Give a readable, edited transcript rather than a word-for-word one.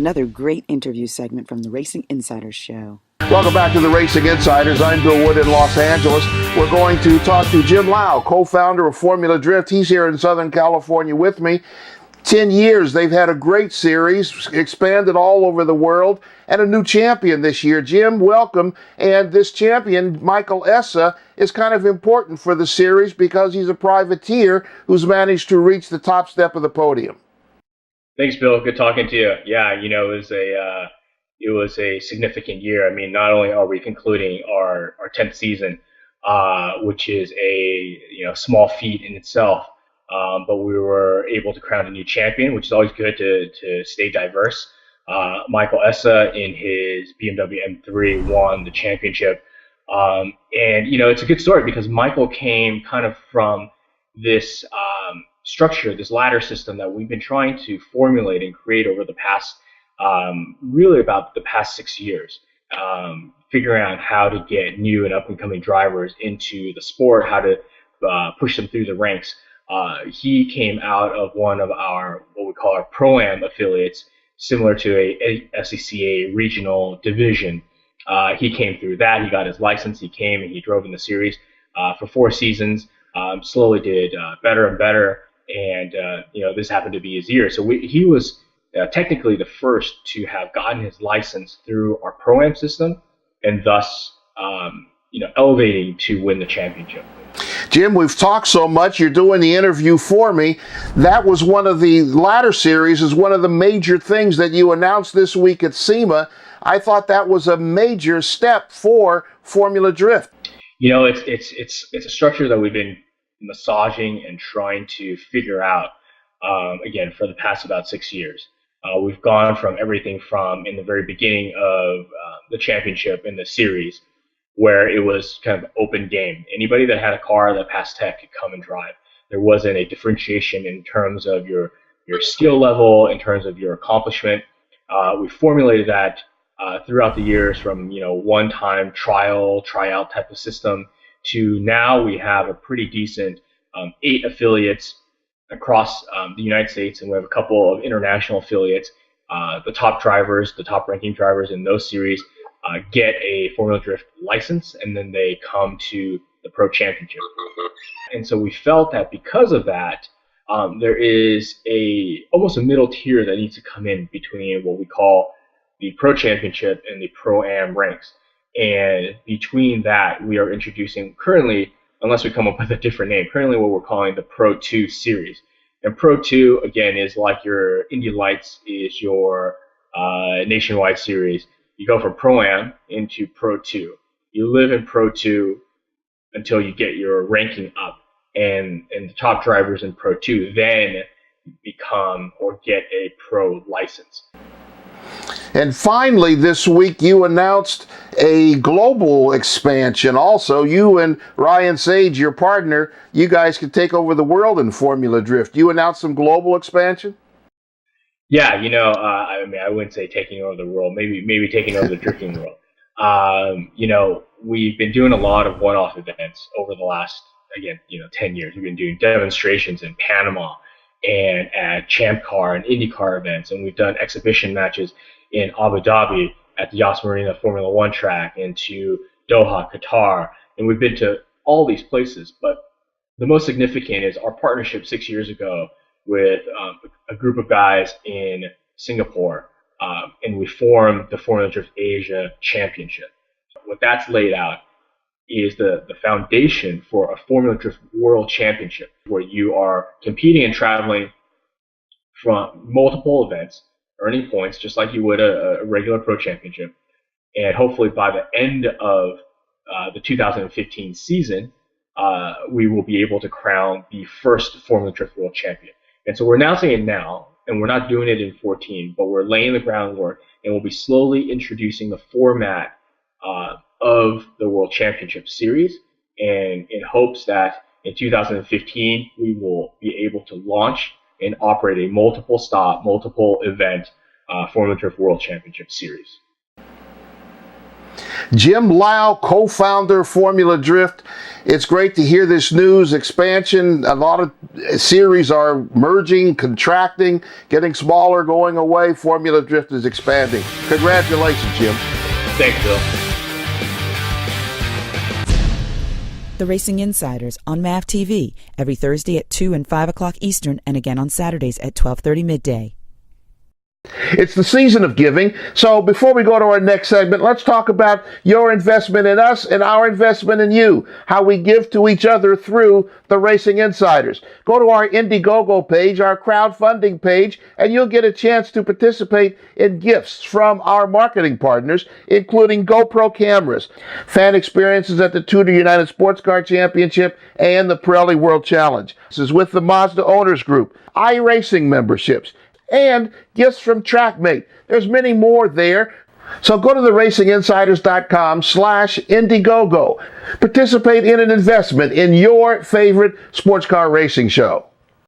Another great interview segment from the Racing Insiders Show. Welcome back to the Racing Insiders. I'm Bill Wood in Los Angeles. We're going to talk to Jim Liaw, co-founder of Formula Drift. He's here in Southern California with me. 10 years, they've had a great series, expanded all over the world, and a new champion this year. Jim, welcome. And this champion, Michael Essa, is kind of important for the series because he's a privateer who's managed to reach the top step of the podium. Thanks, Bill. Good talking to you. Yeah, it was a significant year. I mean, not only are we concluding our 10th season, which is a small feat in itself, but we were able to crown a new champion, which is always good to stay diverse. Michael Essa in his BMW M3 won the championship. And, it's a good story because Michael came kind of from this structure, this ladder system that we've been trying to formulate and create over the past, really about the past 6 years. Figuring out how to get new and up-and-coming drivers into the sport, how to push them through the ranks. He came out of one of our, what we call our Pro-Am affiliates, similar to a SCCA regional division. He came through that. He got his license. He came and he drove in the series for 4 seasons. Slowly did better and better. And, this happened to be his year. So he was technically the first to have gotten his license through our Pro-Am system and thus, elevating to win the championship. Jim, we've talked so much. You're doing the interview for me. That was one of the ladder series, is one of the major things that you announced this week at SEMA. I thought that was a major step for Formula Drift. It's a structure that we've been massaging and trying to figure out, again, for the past about 6 years. We've gone from everything from in the very beginning of the championship in the series, where it was kind of open game. Anybody that had a car that passed tech could come and drive. There wasn't a differentiation in terms of your skill level, in terms of your accomplishment. We formulated that throughout the years from one-time tryout type of system to now we have a pretty decent 8 affiliates across the United States, and we have a couple of international affiliates. The top drivers, the top ranking drivers in those series get a Formula Drift license, and then they come to the Pro Championship. And so we felt that because of that, there is almost a middle tier that needs to come in between what we call the Pro Championship and the Pro-Am ranks. And between that, we are introducing currently, unless we come up with a different name, currently what we're calling the Pro 2 series. And Pro 2, again, is like your Indy Lights is your nationwide series. You go from Pro-Am into Pro 2. You live in Pro 2 until you get your ranking up. And the top drivers in Pro 2 then become or get a pro license. And finally, this week, you announced a global expansion. Also, you and Ryan Sage, your partner, you guys could take over the world in Formula Drift. You announced some global expansion? Yeah, I wouldn't say taking over the world, maybe taking over the drifting world. We've been doing a lot of one-off events over the last, 10 years. We've been doing demonstrations in Panama and at Champ Car and IndyCar events, and we've done exhibition matches in Abu Dhabi at the Yas Marina Formula One track, and to Doha, Qatar, and we've been to all these places. But the most significant is our partnership 6 years ago with a group of guys in Singapore, and we formed the Formula Drift Asia Championship. What that's laid out is the foundation for a Formula Drift World Championship, where you are competing and traveling from multiple events, earning points just like you would a regular Pro Championship. And hopefully by the end of the 2015 season, we will be able to crown the first Formula Drift World Champion. And so we're announcing it now, and we're not doing it in 14, but we're laying the groundwork, and we'll be slowly introducing the format of the World Championship Series, and in hopes that in 2015 we will be able to launch and operate a multiple event Formula Drift World Championship Series. Jim Liaw, co-founder of Formula Drift. It's great to hear this news expansion. A lot of series are merging, contracting, getting smaller, going away. Formula Drift is expanding. Congratulations, Jim. Thanks, Bill. The Racing Insiders on MAV TV every Thursday at 2 and 5 o'clock Eastern, and again on Saturdays at 12:30 midday. It's the season of giving. So before we go to our next segment, let's talk about your investment in us and our investment in you, how we give to each other through the Racing Insiders. Go to our Indiegogo page, our crowdfunding page, and you'll get a chance to participate in gifts from our marketing partners, including GoPro cameras, fan experiences at the Tudor United Sports Car Championship, and the Pirelli World Challenge. This is with the Mazda Owners Group, iRacing memberships, and gifts from TrackMate. There's many more there. So go to theracinginsiders.com/Indiegogo. Participate in an investment in your favorite sports car racing show.